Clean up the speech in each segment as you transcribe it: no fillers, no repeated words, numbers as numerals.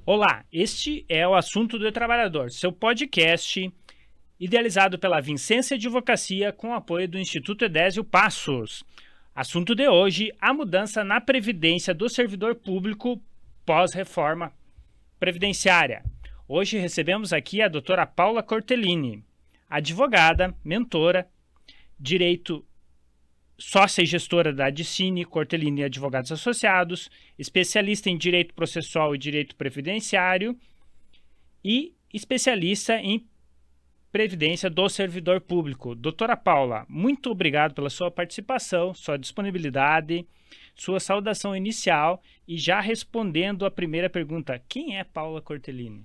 Olá, este é o Assunto do Trabalhador, seu podcast idealizado pela Vicência Advocacia com apoio do Instituto Edésio Passos. Assunto de hoje, a mudança na previdência do servidor público pós-reforma previdenciária. Hoje recebemos aqui a doutora Paula Cortellini, advogada, mentora, direito sócia e gestora da Adicine Cortellini Advogados Associados, especialista em direito processual e direito previdenciário e especialista em previdência do servidor público. Doutora Paula, muito obrigado pela sua participação, sua disponibilidade, sua saudação inicial e já respondendo a primeira pergunta, quem é Paula Cortellini?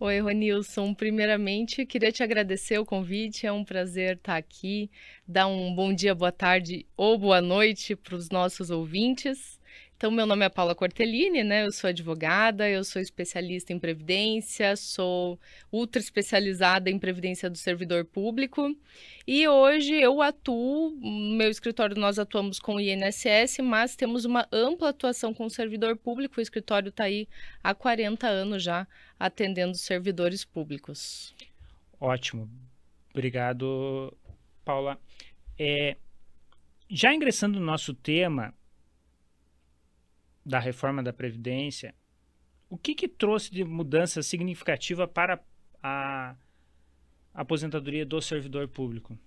Oi, Ronilson. Primeiramente, queria te agradecer o convite. É um prazer estar aqui. Dar um bom dia, boa tarde ou boa noite para os nossos ouvintes. Então, meu nome é Paula Cortellini, né? Eu sou advogada, eu sou especialista em previdência, sou ultra especializada em previdência do servidor público. E hoje eu atuo, no meu escritório nós atuamos com o INSS, mas temos uma ampla atuação com o servidor público. O escritório está aí há 40 anos já atendendo servidores públicos. Ótimo. Obrigado, Paula. Já ingressando no nosso tema da reforma da Previdência, o que trouxe de mudança significativa para a aposentadoria do servidor público?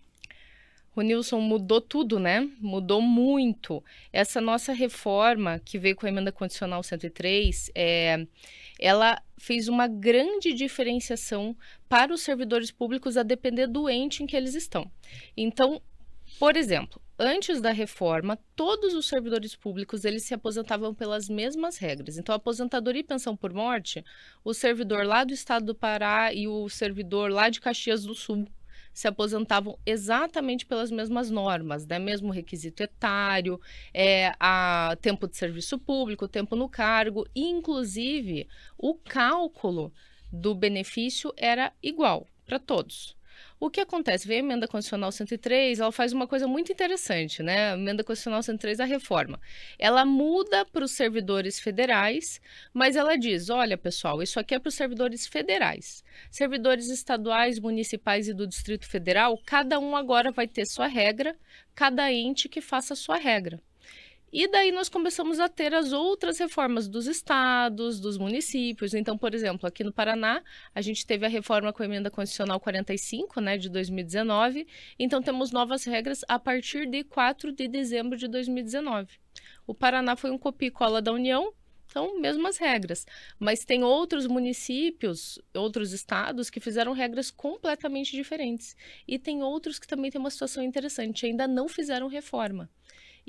Ronilson, mudou tudo, né? Mudou muito. Essa nossa reforma, que veio com a emenda condicional 103, ela fez uma grande diferenciação para os servidores públicos a depender do ente em que eles estão. Então, por exemplo, antes da reforma, todos os servidores públicos eles se aposentavam pelas mesmas regras. Então, aposentadoria e pensão por morte, o servidor lá do estado do Pará e o servidor lá de Caxias do Sul se aposentavam exatamente pelas mesmas normas, né? Mesmo requisito etário, a tempo de serviço público, tempo no cargo, e inclusive o cálculo do benefício era igual para todos. O que acontece? Vem a emenda constitucional 103, ela faz uma coisa muito interessante, né? A emenda constitucional 103 da reforma. Ela muda para os servidores federais, mas ela diz, olha pessoal, isso aqui é para os servidores federais. Servidores estaduais, municipais e do Distrito Federal, cada um agora vai ter sua regra, cada ente que faça a sua regra. E daí nós começamos a ter as outras reformas dos estados, dos municípios. Então, por exemplo, aqui no Paraná, a gente teve a reforma com a emenda constitucional 45, né, de 2019. Então, temos novas regras a partir de 4 de dezembro de 2019. O Paraná foi um copia e cola da União, então, mesmas regras. Mas tem outros municípios, outros estados que fizeram regras completamente diferentes. E tem outros que também têm uma situação interessante, ainda não fizeram reforma.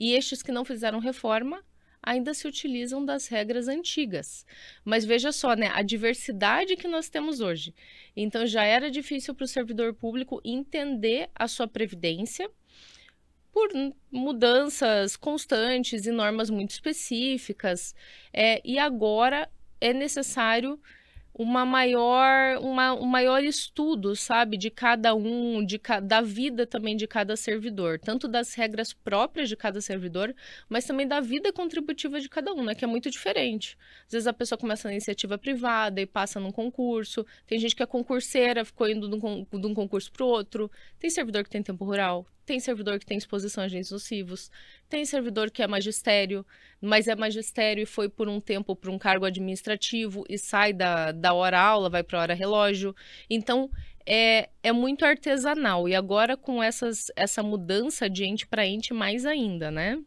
E estes que não fizeram reforma ainda se utilizam das regras antigas. Mas veja só, né, a diversidade que nós temos hoje. Então já era difícil para o servidor público entender a sua previdência por mudanças constantes e normas muito específicas. E agora é necessário um maior estudo, sabe, de cada um, da vida também de cada servidor, tanto das regras próprias de cada servidor, mas também da vida contributiva de cada um, né, que é muito diferente. Às vezes a pessoa começa na iniciativa privada e passa num concurso, tem gente que é concurseira, ficou indo de um concurso para o outro, tem servidor que tem tempo rural, tem servidor que tem exposição a agentes nocivos, tem servidor que é magistério, mas é magistério e foi por um tempo para um cargo administrativo e sai da hora aula, vai para a hora relógio. Então, é muito artesanal. E agora com essa mudança de ente para ente mais ainda, né?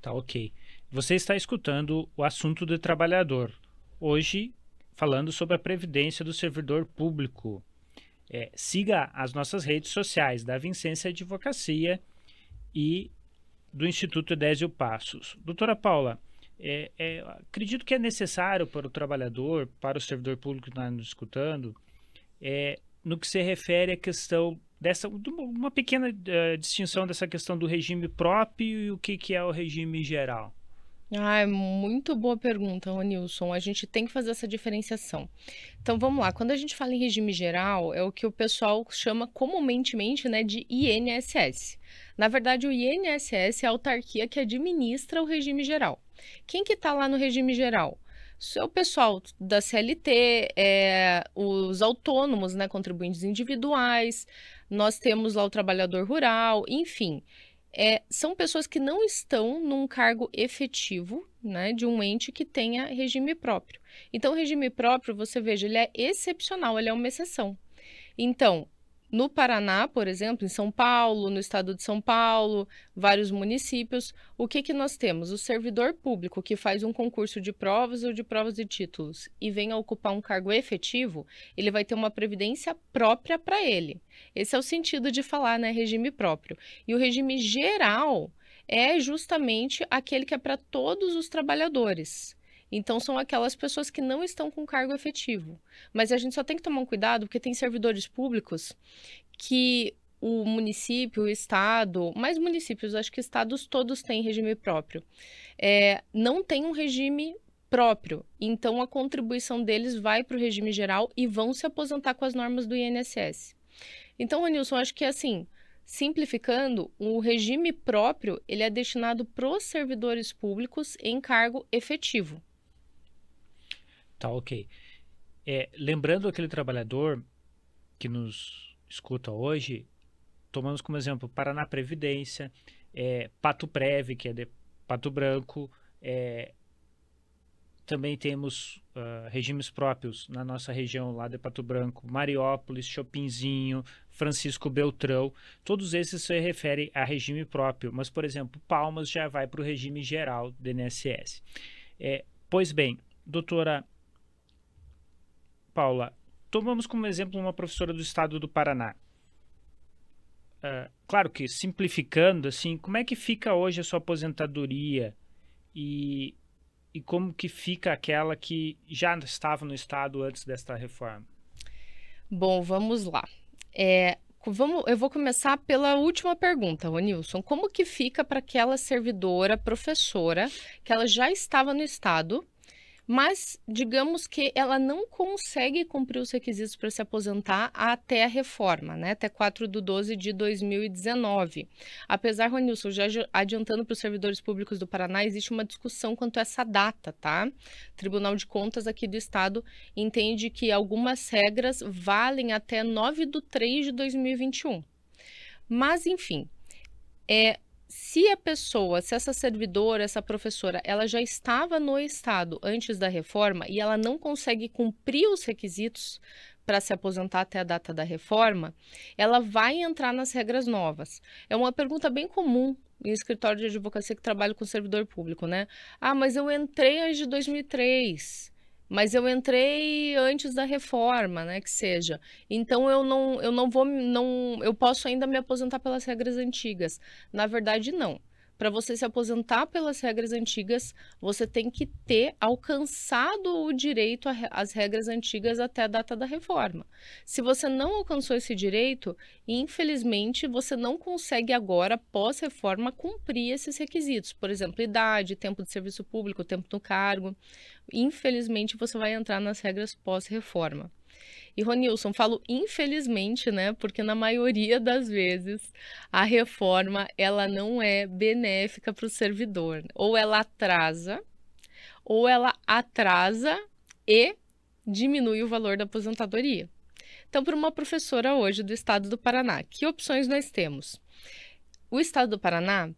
Tá, ok. Você está escutando o Assunto do Trabalhador. Hoje, falando sobre a previdência do servidor público. Siga as nossas redes sociais da Vicência Advocacia e do Instituto Edésio Passos. Doutora Paula, acredito que é necessário para o trabalhador, para o servidor público que está nos escutando, no que se refere à questão uma pequena distinção dessa questão do regime próprio e o que é o regime geral. Muito boa pergunta, Ronilson. A gente tem que fazer essa diferenciação. Então, vamos lá. Quando a gente fala em regime geral, é o que o pessoal chama comumente, né, de INSS. Na verdade, o INSS é a autarquia que administra o regime geral. Quem que está lá no regime geral? Isso é o pessoal da CLT, os autônomos, né, contribuintes individuais, nós temos lá o trabalhador rural, enfim. São pessoas que não estão num cargo efetivo, né, de um ente que tenha regime próprio. Então, o regime próprio, você veja, ele é excepcional, ele é uma exceção. Então, no Paraná, por exemplo, em São Paulo, no estado de São Paulo, vários municípios, o que nós temos? O servidor público que faz um concurso de provas ou de provas de títulos e vem a ocupar um cargo efetivo, ele vai ter uma previdência própria para ele. Esse é o sentido de falar, né, regime próprio. E o regime geral é justamente aquele que é para todos os trabalhadores. Então, são aquelas pessoas que não estão com cargo efetivo. Mas a gente só tem que tomar um cuidado, porque tem servidores públicos que o município, o estado, mais municípios, acho que estados todos têm regime próprio, não tem um regime próprio. Então, a contribuição deles vai para o regime geral e vão se aposentar com as normas do INSS. Então, Ronilson, acho que assim, simplificando, o regime próprio ele é destinado para os servidores públicos em cargo efetivo. Tá, ok. Lembrando aquele trabalhador que nos escuta hoje, tomamos como exemplo Paraná Previdência, Pato Prev, que é de Pato Branco, também temos regimes próprios na nossa região lá de Pato Branco, Mariópolis, Chopinzinho, Francisco Beltrão, todos esses se referem a regime próprio, mas, por exemplo, Palmas já vai para o regime geral do INSS. Pois bem, doutora Paula, tomamos como exemplo uma professora do estado do Paraná. Claro que simplificando, assim, como é que fica hoje a sua aposentadoria e como que fica aquela que já estava no estado antes desta reforma? Bom, vamos lá. Eu vou começar pela última pergunta, Ronilson. Como que fica para aquela servidora, professora, que ela já estava no estado, mas digamos que ela não consegue cumprir os requisitos para se aposentar até a reforma, né? Até 4/12 de 2019. Apesar, Ronilson, já adiantando para os servidores públicos do Paraná, existe uma discussão quanto a essa data, tá? O Tribunal de Contas aqui do Estado entende que algumas regras valem até 9/3 de 2021. Mas, enfim, se essa servidora, essa professora, ela já estava no estado antes da reforma e ela não consegue cumprir os requisitos para se aposentar até a data da reforma, ela vai entrar nas regras novas. É uma pergunta bem comum em escritório de advocacia que trabalha com servidor público, né? Mas eu entrei antes de 2003. Mas eu entrei antes da reforma, né, que seja. Então eu posso ainda me aposentar pelas regras antigas. Na verdade, não. Para você se aposentar pelas regras antigas, você tem que ter alcançado o direito às regras antigas até a data da reforma. Se você não alcançou esse direito, infelizmente, você não consegue agora, pós-reforma, cumprir esses requisitos. Por exemplo, idade, tempo de serviço público, tempo no cargo. Infelizmente, você vai entrar nas regras pós-reforma. E, Ronilson, falo infelizmente, né? Porque na maioria das vezes a reforma ela não é benéfica para o servidor. Ou ela atrasa e diminui o valor da aposentadoria. Então, para uma professora hoje do estado do Paraná, que opções nós temos? O estado do Paraná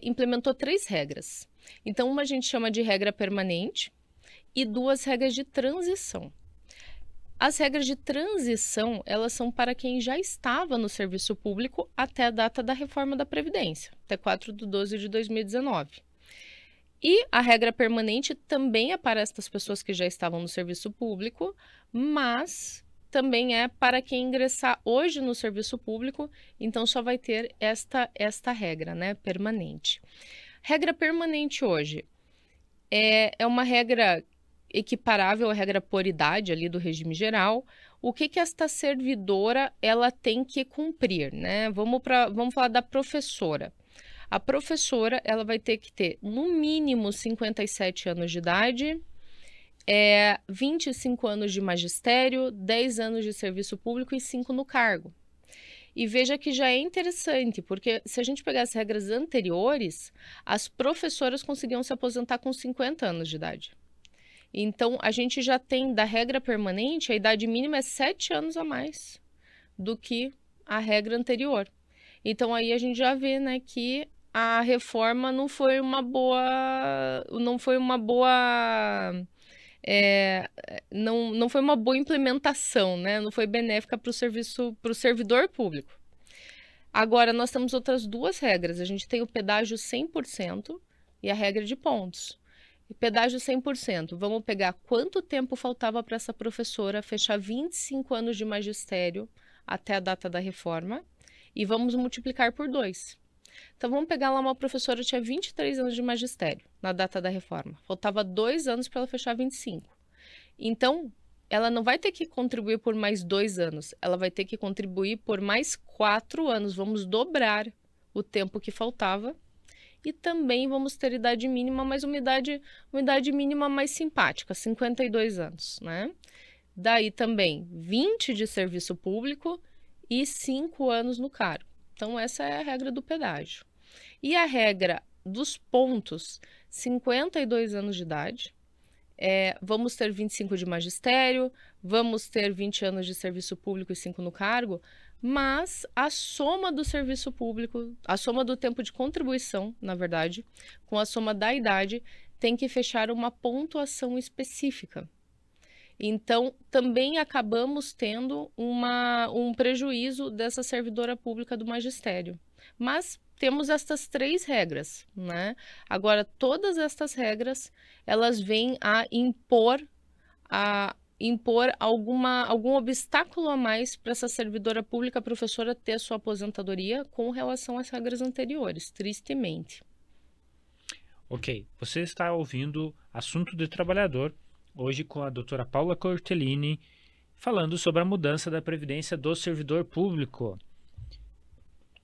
implementou 3 regras. Então, uma a gente chama de regra permanente e 2 regras de transição. As regras de transição, elas são para quem já estava no serviço público até a data da reforma da Previdência, até 4/12 de 2019. E a regra permanente também é para estas pessoas que já estavam no serviço público, mas também é para quem ingressar hoje no serviço público, então só vai ter esta regra, né, permanente. Regra permanente hoje é uma regra equiparável à regra por idade ali do regime geral. O que esta servidora ela tem que cumprir, né? Vamos falar da professora. A professora ela vai ter que ter no mínimo 57 anos de idade, 25 anos de magistério, 10 anos de serviço público e 5 no cargo. E veja que já é interessante, porque se a gente pegar as regras anteriores, as professoras conseguiam se aposentar com 50 anos de idade. Então, a gente já tem, da regra permanente, a idade mínima é 7 anos a mais do que a regra anterior. Então, aí a gente já vê, né, que a reforma não foi uma boa... Não foi uma boa... não foi uma boa implementação, né? Não foi benéfica para o servidor público. Agora, nós temos outras duas regras. A gente tem o pedágio 100% e a regra de pontos. E pedágio 100%, vamos pegar quanto tempo faltava para essa professora fechar 25 anos de magistério até a data da reforma e vamos multiplicar por 2. Então, vamos pegar lá uma professora que tinha 23 anos de magistério na data da reforma. Faltava 2 anos para ela fechar 25. Então, ela não vai ter que contribuir por mais 2 anos, ela vai ter que contribuir por mais 4 anos. Vamos dobrar o tempo que faltava. E também vamos ter idade mínima, mas uma idade mínima mais simpática, 52 anos, né? Daí também 20 de serviço público e 5 anos no cargo. Então, essa é a regra do pedágio. E a regra dos pontos, 52 anos de idade, vamos ter 25 de magistério, vamos ter 20 anos de serviço público e 5 no cargo, mas a soma do serviço público, a soma do tempo de contribuição, na verdade, com a soma da idade, tem que fechar uma pontuação específica. Então, também acabamos tendo um prejuízo dessa servidora pública do magistério. Mas temos estas 3 regras, né? Agora, todas estas regras, elas vêm a impor algum obstáculo a mais para essa servidora pública professora ter sua aposentadoria com relação às regras anteriores, tristemente. Ok, você está ouvindo Assunto de Trabalhador, hoje com a doutora Paula Cortellini, falando sobre a mudança da Previdência do servidor público.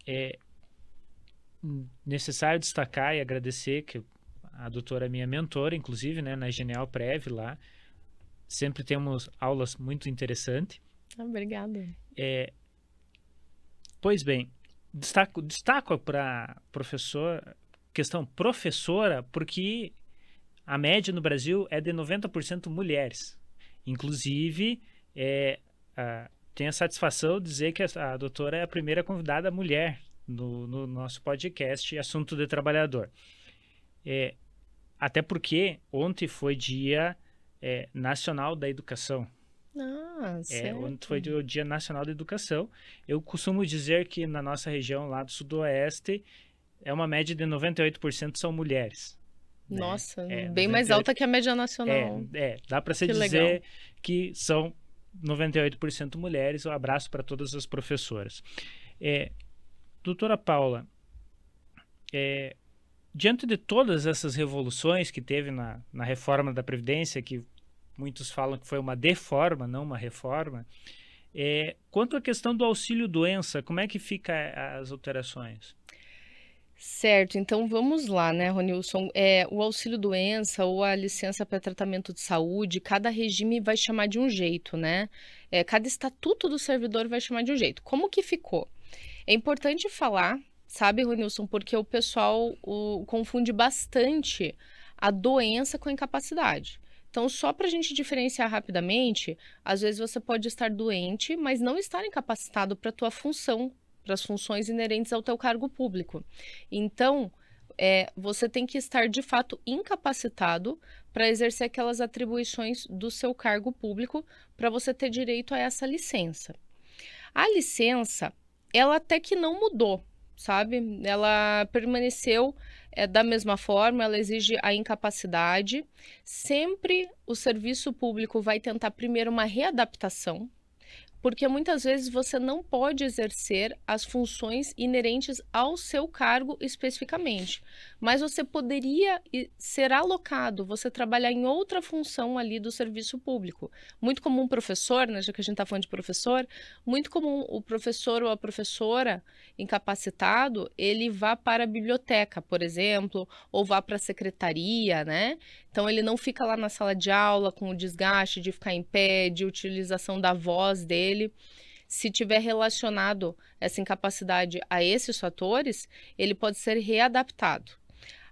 É necessário destacar e agradecer que a doutora é minha mentora, inclusive, né, na Genial Prev lá. Sempre temos aulas muito interessantes. Obrigada. Pois bem, destaco para questão professora, porque a média no Brasil é de 90% mulheres. Inclusive, tenho a satisfação de dizer que a doutora é a primeira convidada mulher no nosso podcast Assunto de Trabalhador. Até porque ontem foi Dia Nacional da Educação. Ontem foi o Dia Nacional da Educação. Eu costumo dizer que na nossa região lá do Sudoeste é uma média de 98% são mulheres. Nossa, bem mais alta que a média nacional. Dá para se dizer que são 98% mulheres. Um abraço para todas as professoras. Doutora Paula, diante de todas essas revoluções que teve na reforma da Previdência, que muitos falam que foi uma deforma, não uma reforma, quanto à questão do auxílio-doença, como é que fica as alterações? Certo, então vamos lá, né, Ronilson? O auxílio-doença ou a licença para tratamento de saúde, cada regime vai chamar de um jeito, né? Cada estatuto do servidor vai chamar de um jeito. Como que ficou? É importante falar, sabe, Ronilson, porque o pessoal confunde bastante a doença com a incapacidade. Então, só para a gente diferenciar rapidamente, às vezes você pode estar doente, mas não estar incapacitado para a tua função, para as funções inerentes ao teu cargo público. Então, você tem que estar, de fato, incapacitado para exercer aquelas atribuições do seu cargo público para você ter direito a essa licença. A licença, ela até que não mudou, sabe? Ela permaneceu da mesma forma, ela exige a incapacidade. Sempre o serviço público vai tentar primeiro uma readaptação, porque muitas vezes você não pode exercer as funções inerentes ao seu cargo especificamente, mas você poderia ser alocado, você trabalhar em outra função ali do serviço público. Muito comum o professor, né, já que a gente está falando de professor, muito comum o professor ou a professora incapacitado, ele vá para a biblioteca, por exemplo, ou vá para a secretaria, né? Então, ele não fica lá na sala de aula com o desgaste de ficar em pé, de utilização da voz dele. Se tiver relacionado essa incapacidade a esses fatores, ele pode ser readaptado.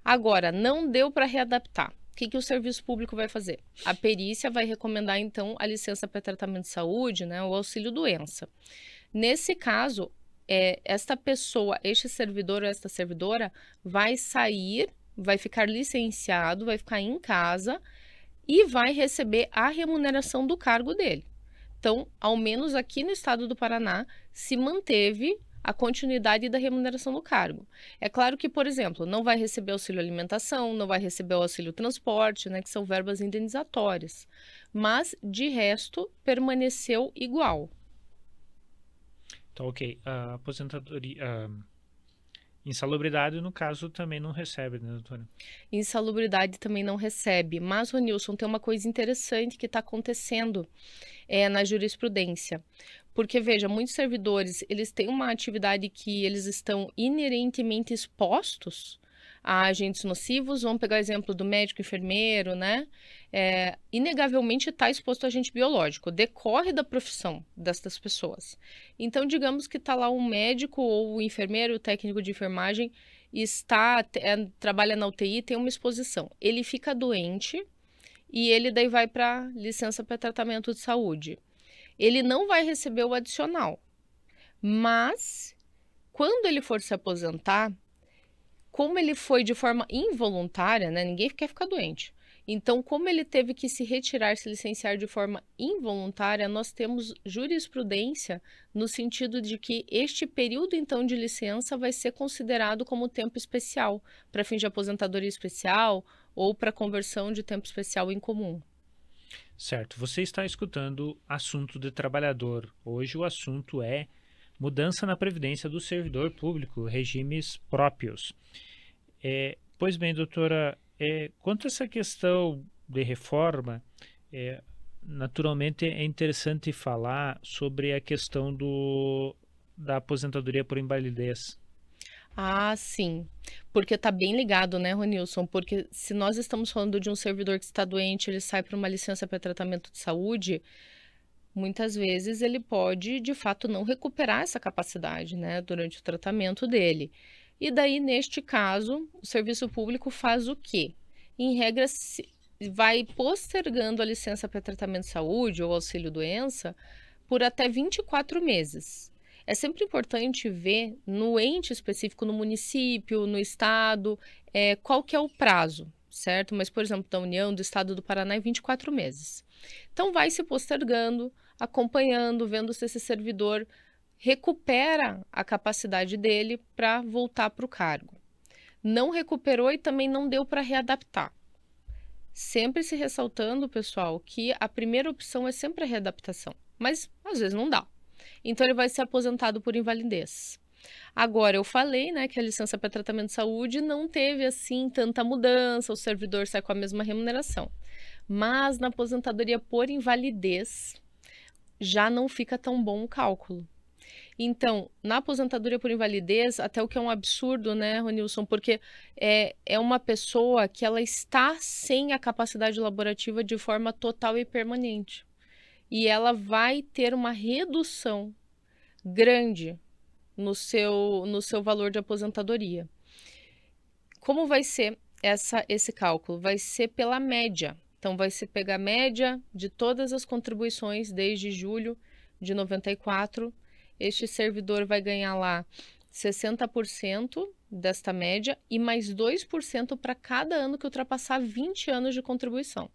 Agora, não deu para readaptar. que o serviço público vai fazer? A perícia vai recomendar, então, a licença para tratamento de saúde, né, o auxílio-doença. Nesse caso, esta pessoa, este servidor ou esta servidora, vai sair, vai ficar licenciado, vai ficar em casa e vai receber a remuneração do cargo dele. Então, ao menos aqui no estado do Paraná, se manteve a continuidade da remuneração do cargo. É claro que, por exemplo, não vai receber auxílio alimentação, não vai receber o auxílio transporte, né, que são verbas indenizatórias, mas, de resto, permaneceu igual. Então, ok. A aposentadoria... insalubridade, no caso, também não recebe, né, doutora? Insalubridade também não recebe. Mas, Ronilson, tem uma coisa interessante que está acontecendo na jurisprudência. Porque, veja, muitos servidores, eles têm uma atividade que eles estão inerentemente expostos a agentes nocivos. Vamos pegar o exemplo do médico enfermeiro, né? Inegavelmente está exposto a agente biológico, decorre da profissão destas pessoas. Então, digamos que está lá um médico ou o enfermeiro, o técnico de enfermagem, trabalha na UTI, tem uma exposição. Ele fica doente e ele daí vai para licença para tratamento de saúde. Ele não vai receber o adicional, mas quando ele for se aposentar, como ele foi de forma involuntária, né? Ninguém quer ficar doente. Então, como ele teve que se retirar, se licenciar de forma involuntária, nós temos jurisprudência no sentido de que este período, então, de licença vai ser considerado como tempo especial, para fim de aposentadoria especial ou para conversão de tempo especial em comum. Certo. Você está escutando Assunto de Trabalhador. Hoje o assunto é mudança na previdência do servidor público, regimes próprios. Pois bem, doutora, quanto a essa questão de reforma, naturalmente é interessante falar sobre a questão da aposentadoria por invalidez. Ah, sim, porque está bem ligado, né, Ronilson? Porque se nós estamos falando de um servidor que está doente, ele sai para uma licença para tratamento de saúde, muitas vezes ele pode, de fato, não recuperar essa capacidade, né, durante o tratamento dele. E daí, neste caso, o serviço público faz o quê? Em regra, vai postergando a licença para tratamento de saúde ou auxílio-doença por até 24 meses. É sempre importante ver no ente específico, no município, no estado, qual que é o prazo, certo? Mas, por exemplo, da União, do estado do Paraná é 24 meses. Então, vai se postergando, acompanhando, vendo se esse servidor recupera a capacidade dele para voltar para o cargo. Não recuperou e também não deu para readaptar. Sempre se ressaltando, pessoal, que a primeira opção é sempre a readaptação, mas às vezes não dá. Então, ele vai ser aposentado por invalidez. Agora, eu falei, né, que a licença para tratamento de saúde não teve, assim, tanta mudança, o servidor sai com a mesma remuneração. Mas, na aposentadoria por invalidez, já não fica tão bom o cálculo. Então, na aposentadoria por invalidez, até o que é um absurdo, né, Ronilson, porque é uma pessoa que ela está sem a capacidade laborativa de forma total e permanente. E ela vai ter uma redução grande no seu valor de aposentadoria. Como vai ser esse cálculo? Vai ser pela média. Então, vai se pegar a média de todas as contribuições desde julho de 94. Este servidor vai ganhar lá 60% desta média e mais 2% para cada ano que ultrapassar 20 anos de contribuição.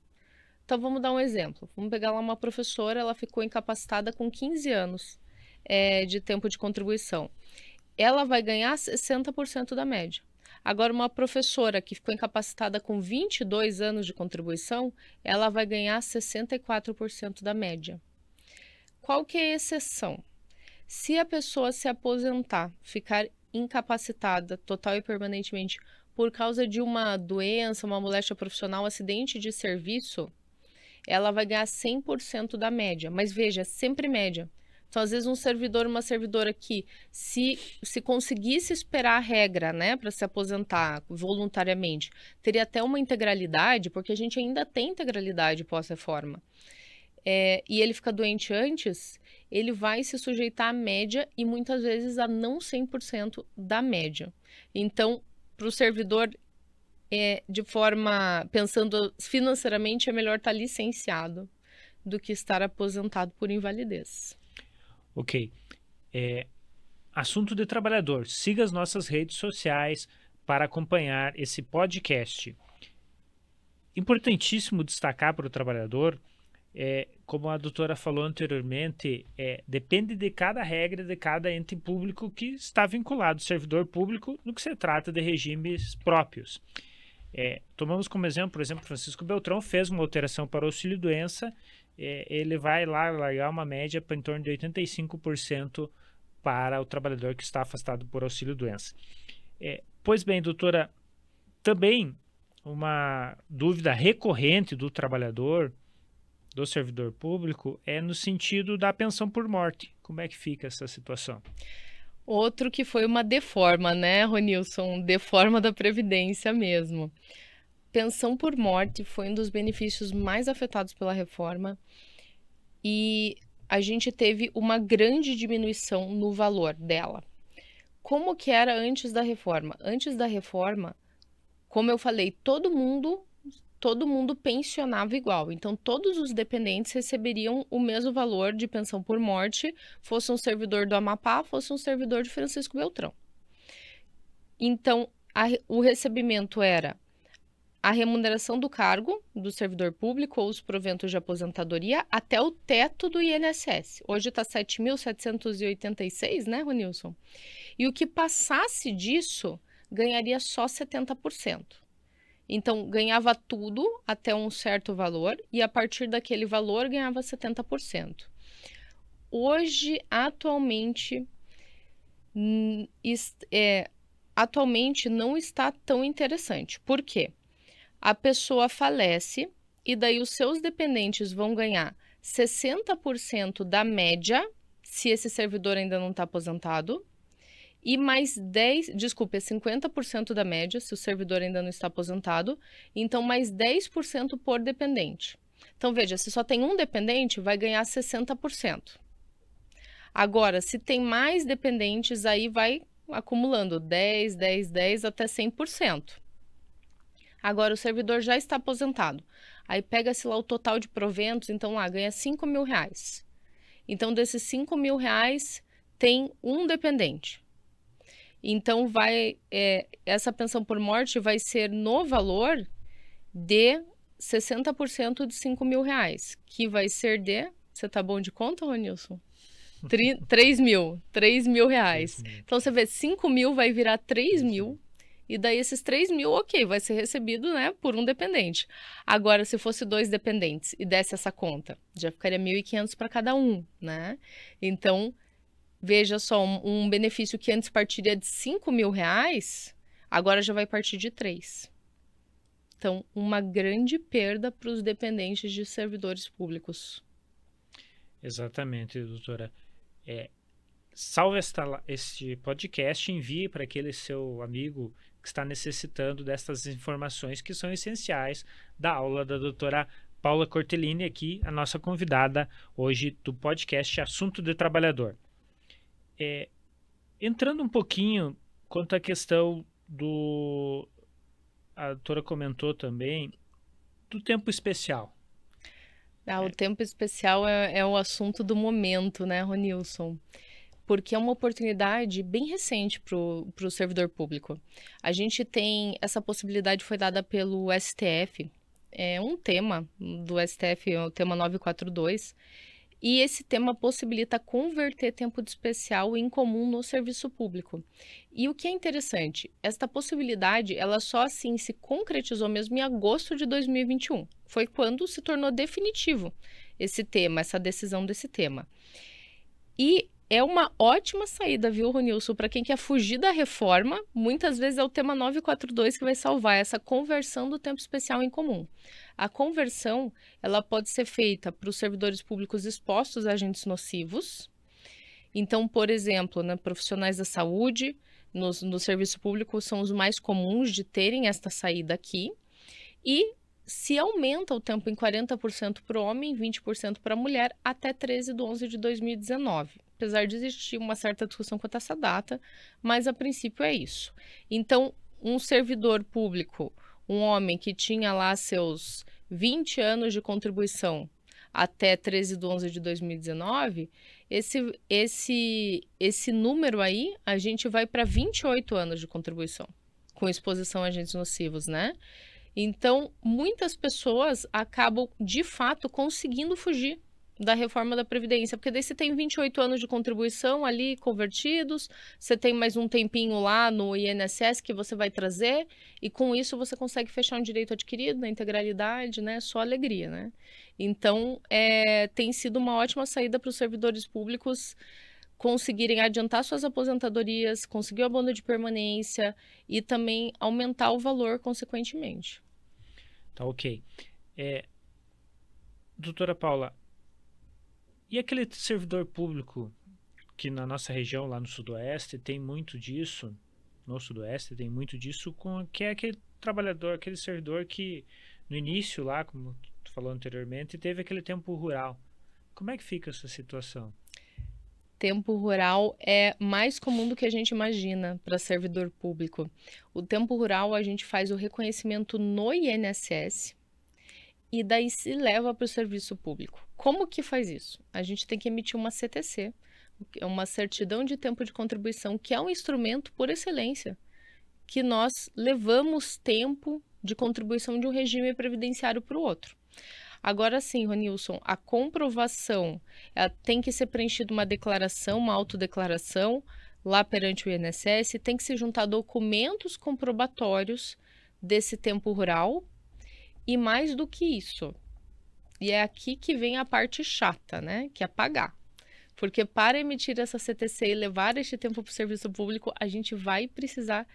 Então, vamos dar um exemplo. Vamos pegar lá uma professora, ela ficou incapacitada com 15 anos de tempo de contribuição. Ela vai ganhar 60% da média. Agora, uma professora que ficou incapacitada com 22 anos de contribuição, ela vai ganhar 64% da média. Qual que é a exceção? Se a pessoa se aposentar, ficar incapacitada total e permanentemente por causa de uma doença, uma moléstia profissional, acidente de serviço, ela vai ganhar 100% da média. Mas veja, sempre média. Então, às vezes, um servidor, uma servidora que, se conseguisse esperar a regra, né, para se aposentar voluntariamente, teria até uma integralidade, porque a gente ainda tem integralidade pós-reforma. E ele fica doente antes, ele vai se sujeitar à média e muitas vezes a não 100% da média. Então, para o servidor, pensando financeiramente, é melhor estar licenciado do que estar aposentado por invalidez. Ok. Assunto de trabalhador. Siga as nossas redes sociais para acompanhar esse podcast. Importantíssimo destacar para o trabalhador, como a doutora falou anteriormente, depende de cada regra de cada ente público que está vinculado, servidor público, no que se trata de regimes próprios. Tomamos como exemplo, por exemplo, Francisco Beltrão fez uma alteração para o auxílio-doença, ele vai lá largar uma média para em torno de 85% para o trabalhador que está afastado por auxílio-doença. Pois bem, doutora, também uma dúvida recorrente do trabalhador, do servidor público, é no sentido da pensão por morte. Como é que fica essa situação? Outro que foi uma deforma, né, Ronilson? Deforma da Previdência mesmo. Pensão por morte foi um dos benefícios mais afetados pela reforma e a gente teve uma grande diminuição no valor dela. Como que era antes da reforma? Antes da reforma, como eu falei, todo mundo pensionava igual. Então, todos os dependentes receberiam o mesmo valor de pensão por morte, fosse um servidor do Amapá, fosse um servidor de Francisco Beltrão. Então, o recebimento era a remuneração do cargo do servidor público ou os proventos de aposentadoria até o teto do INSS. Hoje está 7.786, né, Ronilson? E o que passasse disso ganharia só 70%. Então, ganhava tudo até um certo valor e a partir daquele valor ganhava 70%. Hoje, atualmente não está tão interessante. Por quê? A pessoa falece e daí os seus dependentes vão ganhar 60% da média, se esse servidor ainda não está aposentado, e mais 50% da média, se o servidor ainda não está aposentado, então mais 10% por dependente. Então, veja, se só tem um dependente, vai ganhar 60%. Agora, se tem mais dependentes, aí vai acumulando 10, 10, 10 até 100%. Agora, o servidor já está aposentado. Aí pega-se lá o total de proventos, então lá ganha R$5.000. Então, desses R$5.000, tem um dependente. Então, essa pensão por morte vai ser no valor de 60% de R$5.000, que vai ser de... Você tá bom de conta, Ronilson? R$3.000. Então, você vê, 5.000 vai virar 3.000, e daí esses 3.000, ok, vai ser recebido, né, por um dependente. Agora, se fosse 2 dependentes e desse essa conta, já ficaria 1.500 para cada um, né? Então... Veja só, um benefício que antes partiria de R$5.000, agora já vai partir de 3. Então, uma grande perda para os dependentes de servidores públicos. Exatamente, doutora. Salve este podcast, envie para aquele seu amigo que está necessitando dessas informações que são essenciais da aula da doutora Paula Cortellini, aqui, a nossa convidada hoje do podcast Assunto de Trabalhador. Entrando um pouquinho quanto à questão a doutora comentou também, do tempo especial. O tempo especial é o assunto do momento, né, Ronilson? Porque é uma oportunidade bem recente para o servidor público. A gente tem, essa possibilidade foi dada pelo STF, é um tema do STF, é o tema 942, e esse tema possibilita converter tempo de especial em comum no serviço público. E o que é interessante, esta possibilidade, ela só assim se concretizou mesmo em agosto de 2021. Foi quando se tornou definitivo esse tema, essa decisão desse tema. E é uma ótima saída, viu, Ronilson? Para quem quer fugir da reforma, muitas vezes é o tema 942 que vai salvar essa conversão do tempo especial em comum. A conversão, ela pode ser feita para os servidores públicos expostos a agentes nocivos. Então, por exemplo, né, profissionais da saúde, no serviço público, são os mais comuns de terem esta saída aqui. E se aumenta o tempo em 40% para o homem, 20% para a mulher, até 13/11/2019. Apesar de existir uma certa discussão quanto a essa data, mas a princípio é isso. Então, um servidor público, um homem que tinha lá seus 20 anos de contribuição até 13/11/2019, esse número aí, a gente vai para 28 anos de contribuição, com exposição a agentes nocivos, né? Então, muitas pessoas acabam, de fato, conseguindo fugir da reforma da Previdência, porque daí você tem 28 anos de contribuição ali convertidos, você tem mais um tempinho lá no INSS que você vai trazer, e com isso você consegue fechar um direito adquirido na integralidade, né? Só alegria, né? Então, tem sido uma ótima saída para os servidores públicos conseguirem adiantar suas aposentadorias, conseguir o abono de permanência e também aumentar o valor consequentemente. Tá, ok. Doutora Paula, e aquele servidor público que na nossa região, lá no Sudoeste, tem muito disso, que é aquele trabalhador, aquele servidor que no início lá, como tu falou anteriormente, teve aquele tempo rural. Como é que fica essa situação? Tempo rural é mais comum do que a gente imagina para servidor público. O tempo rural a gente faz o reconhecimento no INSS e daí se leva para o serviço público. Como que faz isso? A gente tem que emitir uma CTC, uma certidão de tempo de contribuição, que é um instrumento por excelência, que nós levamos tempo de contribuição de um regime previdenciário para o outro. Agora sim, Ronilson, a comprovação, tem que ser preenchida uma declaração, uma autodeclaração lá perante o INSS, tem que se juntar documentos comprobatórios desse tempo rural e mais do que isso. E é aqui que vem a parte chata, né? Que é pagar. Porque para emitir essa CTC e levar este tempo para o serviço público, a gente vai precisar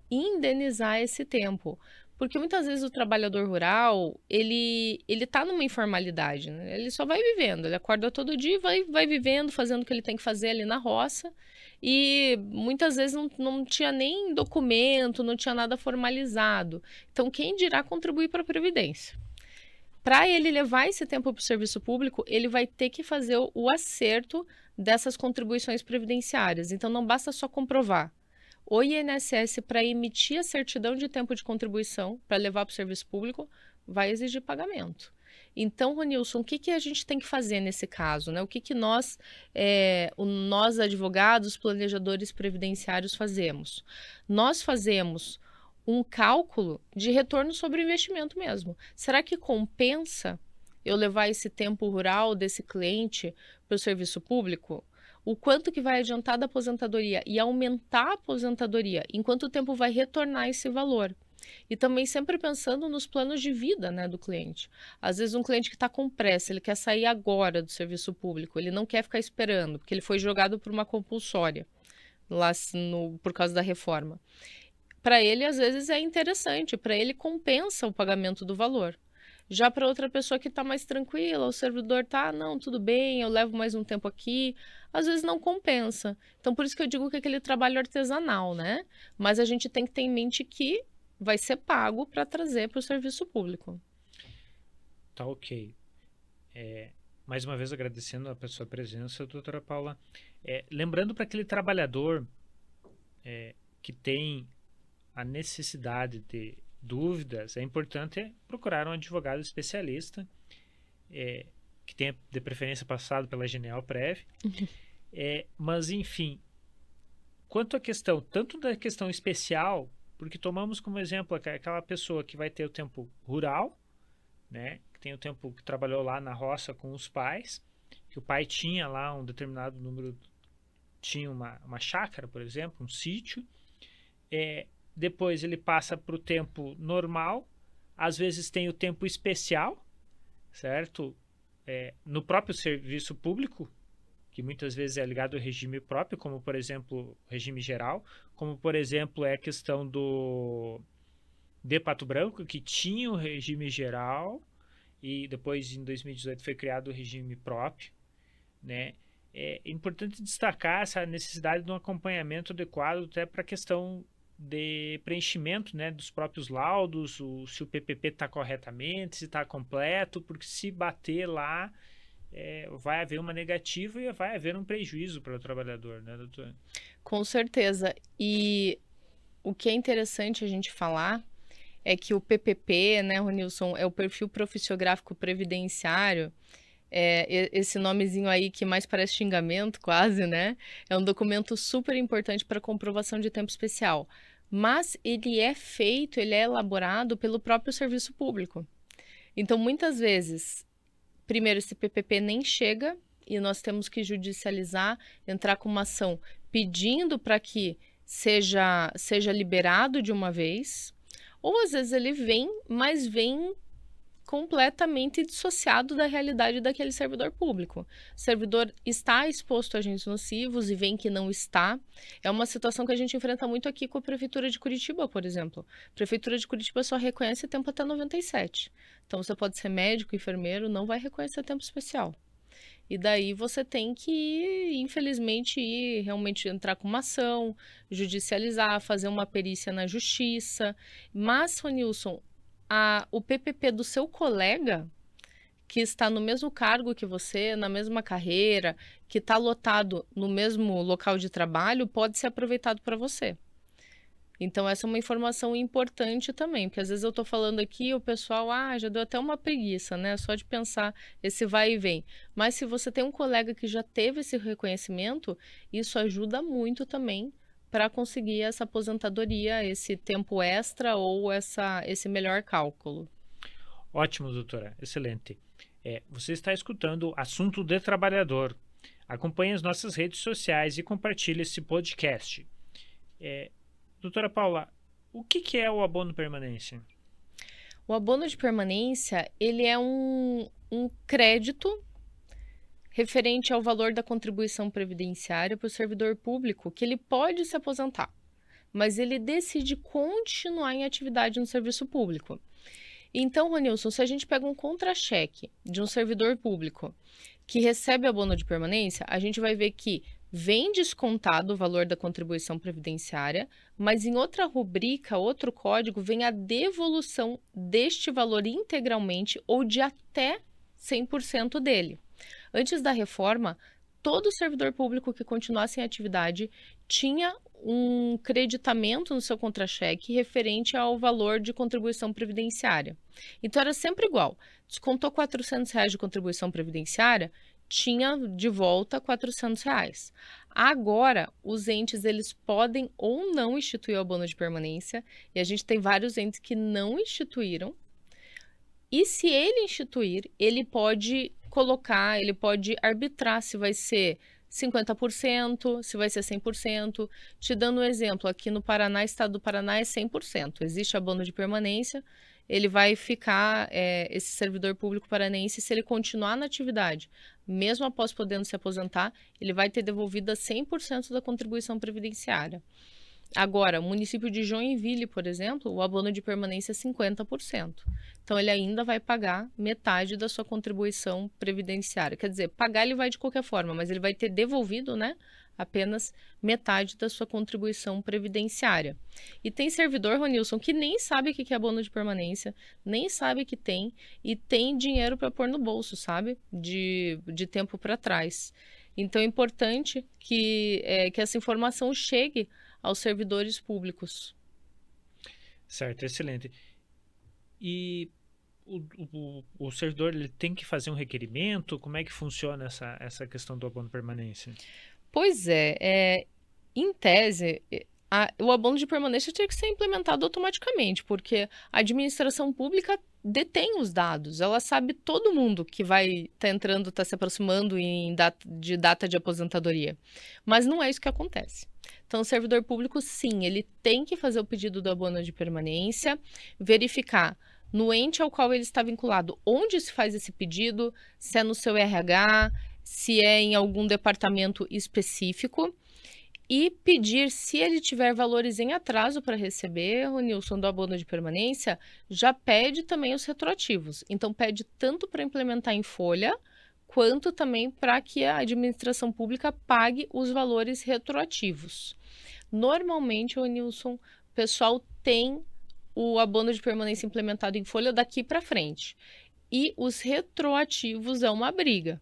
indenizar esse tempo. Porque muitas vezes o trabalhador rural, ele está numa informalidade, né? Ele só vai vivendo, ele acorda todo dia e vai vivendo, fazendo o que ele tem que fazer ali na roça. E muitas vezes não tinha nem documento, não tinha nada formalizado. Então, quem dirá contribuir para a Previdência? Para ele levar esse tempo para o serviço público, ele vai ter que fazer o acerto dessas contribuições previdenciárias. Então, não basta só comprovar. O INSS, para emitir a certidão de tempo de contribuição, para levar para o serviço público, vai exigir pagamento. Então, Ronilson, o que a gente tem que fazer nesse caso, né? O que nós advogados, planejadores previdenciários fazemos? Nós fazemos um cálculo de retorno sobre o investimento mesmo. Será que compensa eu levar esse tempo rural desse cliente para o serviço público? O quanto que vai adiantar da aposentadoria e aumentar a aposentadoria, em quanto tempo vai retornar esse valor. E também sempre pensando nos planos de vida, né, do cliente. Às vezes um cliente que está com pressa, ele quer sair agora do serviço público, ele não quer ficar esperando, porque ele foi jogado por uma compulsória, lá por causa da reforma. Para ele, às vezes, é interessante, para ele compensa o pagamento do valor. Já para outra pessoa que está mais tranquila, o servidor está, não, tudo bem, eu levo mais um tempo aqui, às vezes não compensa. Então, por isso que eu digo que é aquele trabalho artesanal, né? Mas a gente tem que ter em mente que vai ser pago para trazer para o serviço público. Tá, ok. Mais uma vez agradecendo a sua presença, doutora Paula. Lembrando para aquele trabalhador que tem a necessidade de dúvidas, é importante procurar um advogado especialista, que tenha de preferência passado pela Genealprev. Mas, enfim, quanto à questão, tanto da questão especial, porque tomamos como exemplo aquela pessoa que vai ter o tempo rural, né, que tem o tempo que trabalhou lá na roça com os pais, que o pai tinha lá um determinado número, tinha uma chácara, por exemplo, um sítio, depois ele passa para o tempo normal, às vezes tem o tempo especial, certo? No próprio serviço público, que muitas vezes é ligado ao regime próprio, como por exemplo, regime geral, como por exemplo é a questão de Pato Branco, que tinha o regime geral e depois em 2018 foi criado o regime próprio, né? É importante destacar essa necessidade de um acompanhamento adequado até para a questão de preenchimento, né, dos próprios laudos, se o PPP está corretamente, se está completo, porque se bater lá, vai haver uma negativa e vai haver um prejuízo para o trabalhador, né, doutora? Com certeza. E o que é interessante a gente falar é que o PPP, né, Ronilson, é o Perfil Profissiográfico Previdenciário. Esse nomezinho aí que mais parece xingamento, quase, né? É um documento super importante para comprovação de tempo especial. Mas ele é elaborado pelo próprio serviço público. Então, muitas vezes, primeiro, esse PPP nem chega e nós temos que judicializar, entrar com uma ação pedindo para que seja liberado de uma vez. Ou, às vezes, ele vem, mas vem completamente dissociado da realidade daquele servidor público. O servidor está exposto a agentes nocivos e vem que não está. É uma situação que a gente enfrenta muito aqui com a Prefeitura de Curitiba, por exemplo. A Prefeitura de Curitiba só reconhece tempo até 97. Então, você pode ser médico, enfermeiro, não vai reconhecer tempo especial. E daí você tem que, infelizmente, realmente entrar com uma ação, judicializar, fazer uma perícia na justiça. Mas, Ronilson, o PPP do seu colega, que está no mesmo cargo que você, na mesma carreira, que está lotado no mesmo local de trabalho, pode ser aproveitado para você. Então, essa é uma informação importante também, porque às vezes eu estou falando aqui, o pessoal, já deu até uma preguiça, né? Só de pensar esse vai e vem. Mas se você tem um colega que já teve esse reconhecimento, isso ajuda muito também para conseguir essa aposentadoria, esse tempo extra ou esse melhor cálculo. Ótimo, doutora. Excelente. Você está escutando Assunto de Trabalhador. Acompanhe as nossas redes sociais e compartilhe esse podcast. Doutora Paula, o que é o abono permanência? O abono de permanência, ele é um crédito referente ao valor da contribuição previdenciária para o servidor público, que ele pode se aposentar, mas ele decide continuar em atividade no serviço público. Então, Ronilson, se a gente pega um contra-cheque de um servidor público que recebe abono de permanência, a gente vai ver que vem descontado o valor da contribuição previdenciária, mas em outra rubrica, outro código, vem a devolução deste valor integralmente ou de até 100% dele. Antes da reforma, todo servidor público que continuasse em atividade tinha um creditamento no seu contra-cheque referente ao valor de contribuição previdenciária. Então, era sempre igual. Descontou R$400 de contribuição previdenciária, tinha de volta R$400. Agora, os entes eles podem ou não instituir o abono de permanência, e a gente tem vários entes que não instituíram. E se ele instituir, ele pode colocar, ele pode arbitrar se vai ser 50%, se vai ser 100%. Te dando um exemplo, aqui no Paraná, estado do Paraná é 100%. Existe abono de permanência, ele vai ficar, esse servidor público paranense, se ele continuar na atividade, mesmo após podendo se aposentar, ele vai ter devolvida 100% da contribuição previdenciária. Agora, o município de Joinville, por exemplo, o abono de permanência é 50%. Então, ele ainda vai pagar metade da sua contribuição previdenciária. Quer dizer, pagar ele vai de qualquer forma, mas ele vai ter devolvido, né, apenas metade da sua contribuição previdenciária. E tem servidor, Ronilson, que nem sabe o que é abono de permanência, nem sabe que tem, e tem dinheiro para pôr no bolso, sabe? De tempo para trás. Então, é importante que essa informação chegue aos servidores públicos. Certo, excelente. E o servidor ele tem que fazer um requerimento? Como é que funciona essa questão do abono permanência? Pois em tese, o abono de permanência tinha que ser implementado automaticamente, porque a administração pública detém os dados, ela sabe todo mundo que vai estar entrando, está se aproximando de data de aposentadoria. Mas não é isso que acontece. Então, o servidor público, sim, ele tem que fazer o pedido do abono de permanência, verificar no ente ao qual ele está vinculado, onde se faz esse pedido, se é no seu RH, se é em algum departamento específico, e pedir, se ele tiver valores em atraso para receber, o Nilson, do abono de permanência, já pede também os retroativos. Então, pede tanto para implementar em folha, quanto também para que a administração pública pague os valores retroativos. Normalmente, o Nilson, o pessoal tem o abono de permanência implementado em folha daqui para frente. E os retroativos é uma briga.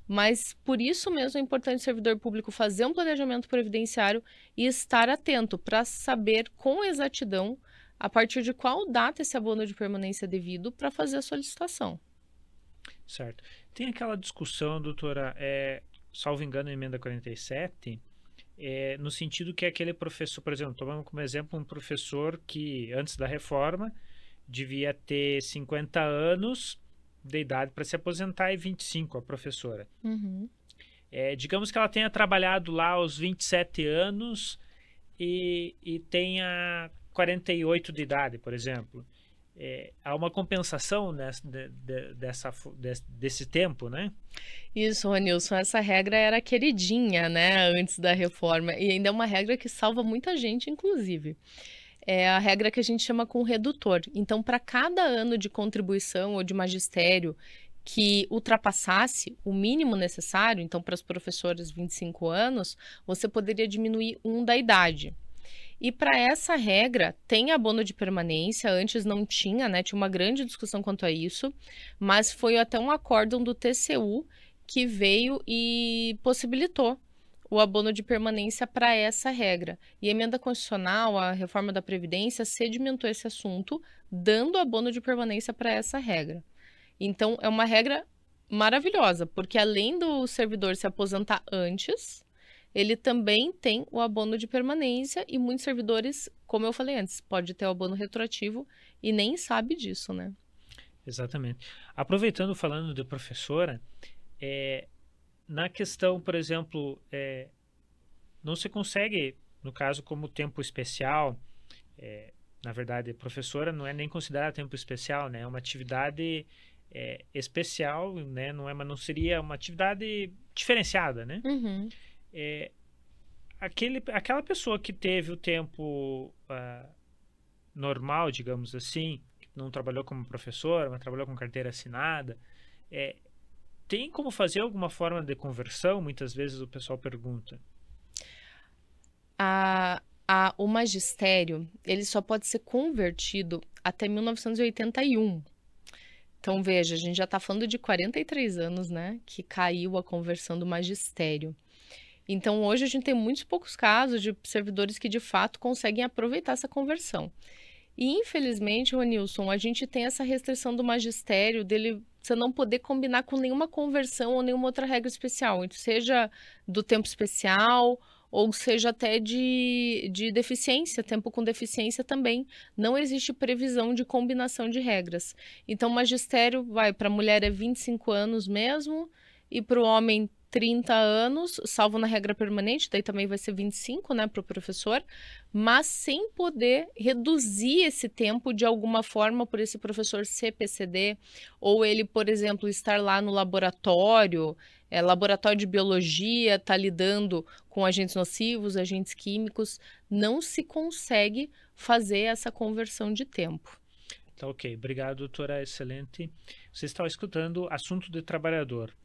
Mas por isso mesmo é importante o servidor público fazer um planejamento previdenciário e estar atento para saber com exatidão a partir de qual data esse abono de permanência é devido para fazer a solicitação. Certo. Tem aquela discussão, doutora, salvo engano, a emenda 47, no sentido que aquele professor, por exemplo, tomamos como exemplo um professor que, antes da reforma, devia ter 50 anos de idade para se aposentar e 25, a professora. Uhum. Digamos que ela tenha trabalhado lá aos 27 anos e tenha 48 de idade, por exemplo. Há uma compensação desse tempo, né? Isso, Ronilson, essa regra era queridinha, né, antes da reforma, e ainda é uma regra que salva muita gente, inclusive. É a regra que a gente chama com redutor. Então, para cada ano de contribuição ou de magistério que ultrapassasse o mínimo necessário, então para as professoras 25 anos, você poderia diminuir um da idade. E para essa regra, tem abono de permanência, antes não tinha, né? Tinha uma grande discussão quanto a isso, mas foi até um acórdão do TCU que veio e possibilitou o abono de permanência para essa regra. E a emenda constitucional, a reforma da Previdência, sedimentou esse assunto, dando abono de permanência para essa regra. Então, é uma regra maravilhosa, porque além do servidor se aposentar antes, ele também tem o abono de permanência e muitos servidores, como eu falei antes, pode ter o abono retroativo e nem sabe disso, né? Exatamente. Aproveitando, falando de professora, na questão, por exemplo, não se consegue, no caso, como tempo especial, na verdade, professora não é nem considerada tempo especial, né? É uma atividade especial, né? Mas não seria uma atividade diferenciada, né? Uhum. Aquela pessoa que teve o tempo normal, digamos assim, que não trabalhou como professora, mas trabalhou com carteira assinada, tem como fazer alguma forma de conversão? Muitas vezes o pessoal pergunta. O magistério, ele só pode ser convertido até 1981. Então, veja, a gente já está falando de 43 anos, né, que caiu a conversão do magistério. Então, hoje a gente tem muitos poucos casos de servidores que, de fato, conseguem aproveitar essa conversão. E, infelizmente, Ronilson, a gente tem essa restrição do magistério dele você não poder combinar com nenhuma conversão ou nenhuma outra regra especial, seja do tempo especial ou seja até de deficiência, tempo com deficiência também. Não existe previsão de combinação de regras. Então, o magistério para a mulher é 25 anos mesmo e para o homem 30 anos, salvo na regra permanente, daí também vai ser 25, né, para o professor, mas sem poder reduzir esse tempo de alguma forma por esse professor ser PCD, ou ele, por exemplo, estar lá no laboratório, laboratório de biologia, tá lidando com agentes nocivos, agentes químicos, não se consegue fazer essa conversão de tempo. Tá, ok. Obrigado, doutora. Excelente. Você está escutando Assunto de Trabalhador.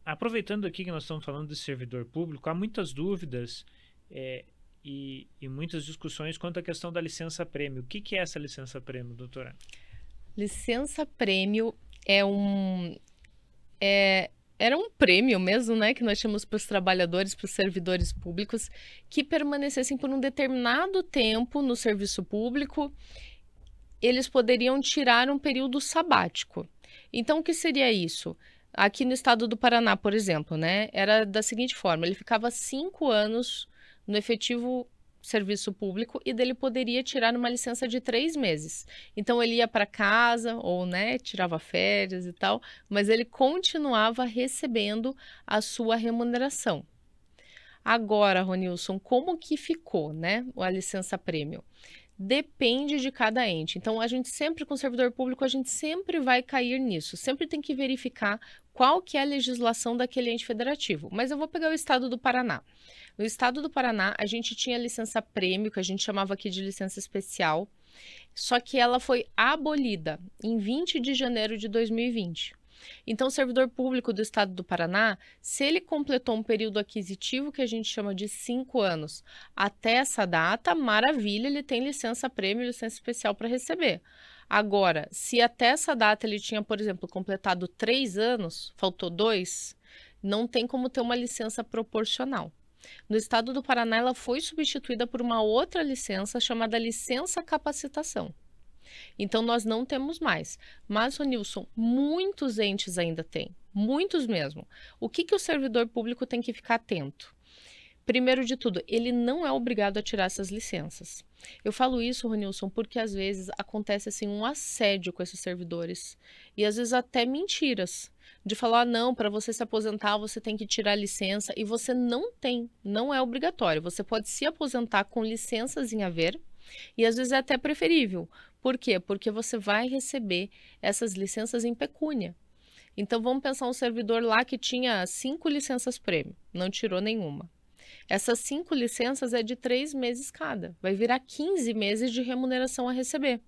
Aproveitando aqui que nós estamos falando de servidor público, há muitas dúvidas e muitas discussões quanto à questão da licença-prêmio. O que é essa licença-prêmio, doutora? Licença-prêmio era um prêmio mesmo, né, que nós tínhamos para os trabalhadores, para os servidores públicos, que permanecessem por um determinado tempo no serviço público, eles poderiam tirar um período sabático. Então, o que seria isso? Aqui no estado do Paraná, por exemplo, né, era da seguinte forma, ele ficava 5 anos no efetivo serviço público e dele poderia tirar uma licença de 3 meses. Então, ele ia para casa ou, né, tirava férias e tal, mas ele continuava recebendo a sua remuneração. Agora, Ronilson, como que ficou, né, a licença-prêmio? Depende de cada ente. Então, a gente sempre, com o servidor público, a gente sempre vai cair nisso. Sempre tem que verificar qual que é a legislação daquele ente federativo. Mas eu vou pegar o estado do Paraná. No estado do Paraná, a gente tinha licença-prêmio, que a gente chamava aqui de licença especial, só que ela foi abolida em 20 de janeiro de 2020. Então, o servidor público do estado do Paraná, se ele completou um período aquisitivo que a gente chama de 5 anos até essa data, maravilha, ele tem licença-prêmio, licença especial para receber. Agora, se até essa data ele tinha, por exemplo, completado 3 anos, faltou 2, não tem como ter uma licença proporcional. No estado do Paraná, ela foi substituída por uma outra licença chamada licença capacitação. Então, nós não temos mais. Mas, Ronilson, muitos entes ainda têm, muitos mesmo. O que o servidor público tem que ficar atento? Primeiro de tudo, ele não é obrigado a tirar essas licenças. Eu falo isso, Ronilson, porque às vezes acontece assim um assédio com esses servidores e às vezes até mentiras de falar, não, para você se aposentar você tem que tirar a licença e você não tem, não é obrigatório. Você pode se aposentar com licenças em haver e às vezes é até preferível. Por quê? Porque você vai receber essas licenças em pecúnia. Então vamos pensar um servidor lá que tinha 5 licenças prêmio, não tirou nenhuma. Essas 5 licenças é de 3 meses cada. Vai virar 15 meses de remuneração a receber.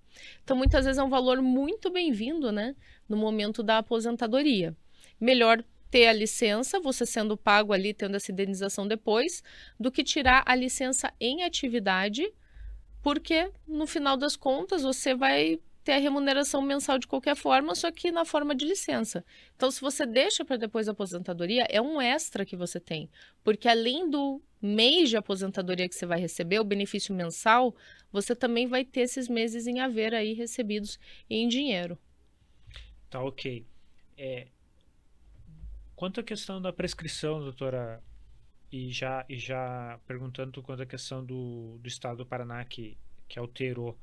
Então, muitas vezes é um valor muito bem-vindo, né? No momento da aposentadoria. Melhor ter a licença, você sendo pago ali, tendo essa indenização depois, do que tirar a licença em atividade, porque no final das contas você vai ter a remuneração mensal de qualquer forma, só que na forma de licença. Então, se você deixa para depois da aposentadoria, é um extra que você tem. Porque além do mês de aposentadoria que você vai receber, o benefício mensal, você também vai ter esses meses em haver aí recebidos em dinheiro. Tá, ok. Quanto à questão da prescrição, doutora, e já perguntando quanto à questão do estado do Paraná que alterou,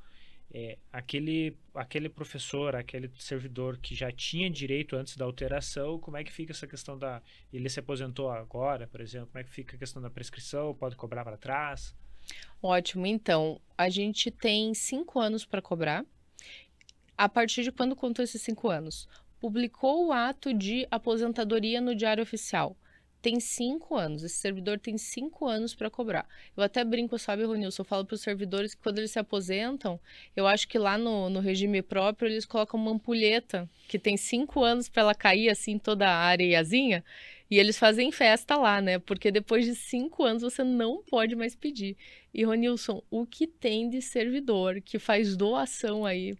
aquele professor, aquele servidor que já tinha direito antes da alteração, como é que fica essa questão ele se aposentou agora, por exemplo, como é que fica a questão da prescrição, pode cobrar para trás? Ótimo, então, a gente tem 5 anos para cobrar. A partir de quando contou esses 5 anos? Publicou o ato de aposentadoria no Diário Oficial. Tem 5 anos, esse servidor tem 5 anos para cobrar. Eu até brinco, sabe, Ronilson, eu falo para os servidores que quando eles se aposentam, eu acho que lá no regime próprio eles colocam uma ampulheta que tem 5 anos para ela cair assim toda a areiazinha e eles fazem festa lá, né? Porque depois de 5 anos você não pode mais pedir. E, Ronilson, o que tem de servidor que faz doação aí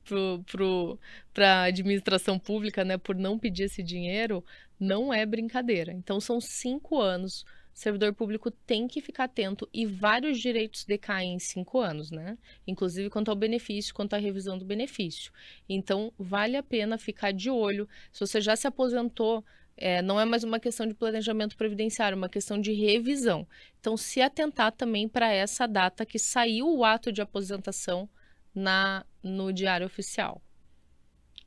para a administração pública, né, por não pedir esse dinheiro, não é brincadeira. Então, são 5 anos. O servidor público tem que ficar atento e vários direitos decaem em 5 anos, né? Inclusive quanto ao benefício, quanto à revisão do benefício. Então, vale a pena ficar de olho. Se você já se aposentou, não é mais uma questão de planejamento previdenciário, é uma questão de revisão. Então, se atentar também para essa data que saiu o ato de aposentação no Diário Oficial.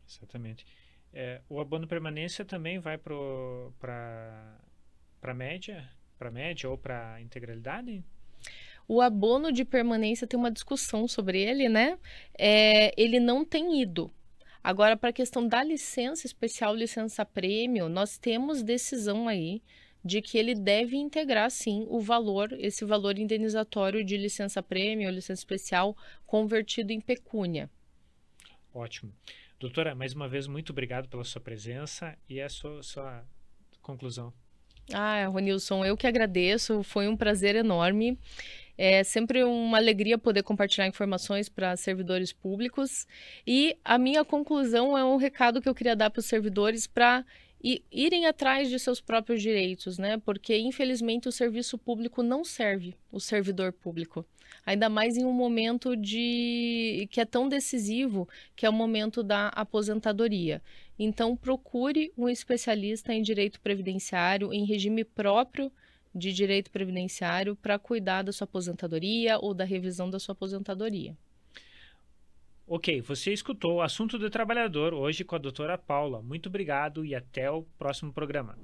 Exatamente. O abono permanência também vai para média ou para integralidade? O abono de permanência tem uma discussão sobre ele, né? Ele não tem ido. Agora, para a questão da licença especial, licença prêmio, nós temos decisão aí de que ele deve integrar, sim, esse valor indenizatório de licença prêmio ou licença especial convertido em pecúnia. Ótimo. Doutora, mais uma vez, muito obrigado pela sua presença e a sua conclusão. Ronilson, eu que agradeço, foi um prazer enorme. É sempre uma alegria poder compartilhar informações para servidores públicos. E a minha conclusão é um recado que eu queria dar para os servidores para irem atrás de seus próprios direitos, né? Porque, infelizmente, o serviço público não serve o servidor público. Ainda mais em um momento que é tão decisivo, que é o momento da aposentadoria. Então, procure um especialista em direito previdenciário, em regime próprio de direito previdenciário, para cuidar da sua aposentadoria ou da revisão da sua aposentadoria. Ok, você escutou o Assunto do Trabalhador hoje com a doutora Paula. Muito obrigado e até o próximo programa.